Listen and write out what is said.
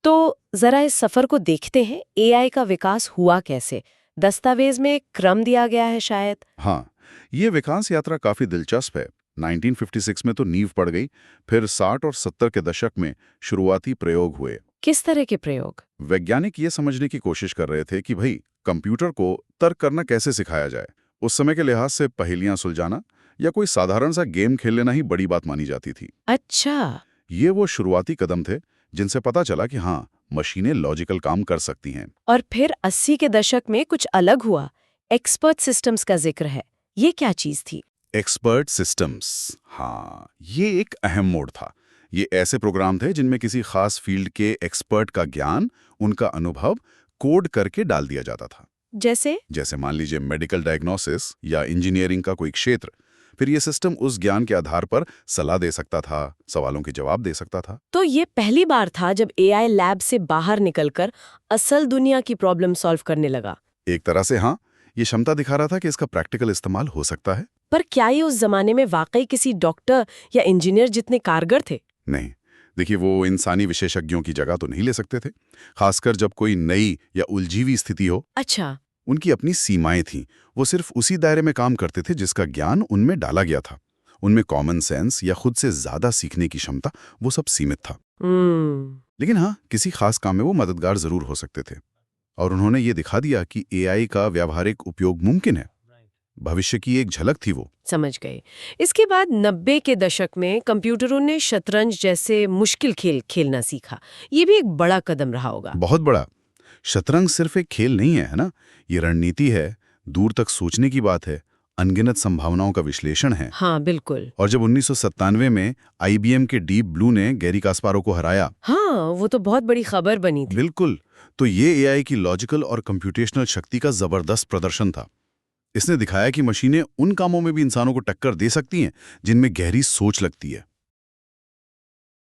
तो जरा इस सफर को देखते हैं, एआई का विकास हुआ कैसे? दस्तावेज में एक क्रम दिया गया है शायद। हाँ, ये विकास यात्रा काफी दिलचस्प है। 1956 में तो नींव पड़ गई, फिर 60 और 70 के दशक में शुरुआती प्रयोग हुए। किस तरह के प्रयोग? वैज्ञानिक ये समझने की कोशिश कर रहे थे कि भाई कंप्यूटर को तर्क करना कैसे सिखाया जाए। उस समय के लिहाज से पहेलियां सुलझाना या कोई साधारण सा गेम खेल लेना ही बड़ी बात मानी जाती थी। अच्छा। ये वो शुरुआती कदम थे जिनसे पता चला कि हाँ, मशीनें लॉजिकल काम कर सकती हैं। और फिर 80 के दशक में कुछ अलग हुआ। एक्सपर्ट सिस्टम्स का जिक्र है। ये क्या चीज थी? एक्सपर्ट सिस्टम्स, हाँ, ये एक अहम मोड़ था। ये ऐसे प्रोग्राम थे जिनमें किसी खास फील्ड के एक्सपर्ट का ज्ञान, उनका अनुभव कोड करके डाल दिया जाता था। जैसे मान लीजिए मेडिकल डायग्नोसिस या इंजीनियरिंग का कोई क्षेत्र। फिर ये सिस्टम उस ज्ञान के आधार पर सलाह दे सकता था, सवालों के जवाब दे सकता था। तो ये पहली बार था जब एआई लैब से बाहर निकलकर असल दुनिया की प्रॉब्लम सॉल्व करने लगा। एक तरह से हाँ, ये क्षमता दिखा रहा था कि इसका प्रैक्टिकल इस्तेमाल हो सकता है। पर क्या ये उस जमाने में वाकई किसी डॉक्टर या इंजीनियर जितने कारगर थे? नहीं, देखिए वो इंसानी विशेषज्ञों की जगह तो नहीं ले सकते थे, खासकर जब कोई नई या उलझी हुई स्थिति हो। अच्छा। उनकी अपनी सीमाएं थीं। वो सिर्फ उसी दायरे में काम करते थे जिसका ज्ञान उनमें डाला गया था। उनमें कॉमन सेंस या खुद से ज्यादा सीखने की क्षमता, वो सब सीमित था। लेकिन हाँ, किसी खास काम में वो मददगार जरूर हो सकते थे। और उन्होंने ये दिखा दिया कि एआई का व्यावहारिक उपयोग मुमकिन है। भविष्य की एक झलक थी वो। समझ गए। इसके बाद 90 के दशक में कंप्यूटरों ने शतरंज जैसे मुश्किल खेल खेलना सीखा। ये भी एक बड़ा कदम रहा होगा। बहुत बड़ा। शतरंज सिर्फ एक खेल नहीं है ना, ये रणनीति है, दूर तक सोचने की बात है, अनगिनत संभावनाओं का विश्लेषण है। हाँ बिल्कुल। और जब 1997 में आईबीएम के डीप ब्लू ने गैरी कास्पारोव को हराया, हाँ, वो तो बहुत बड़ी खबर बनी थी। बिल्कुल, तो ये एआई की लॉजिकल और कंप्यूटेशनल शक्ति का जबरदस्त प्रदर्शन था। इसने दिखाया कि मशीनें उन कामों में भी इंसानों को टक्कर दे सकती हैं जिनमें गहरी सोच लगती है।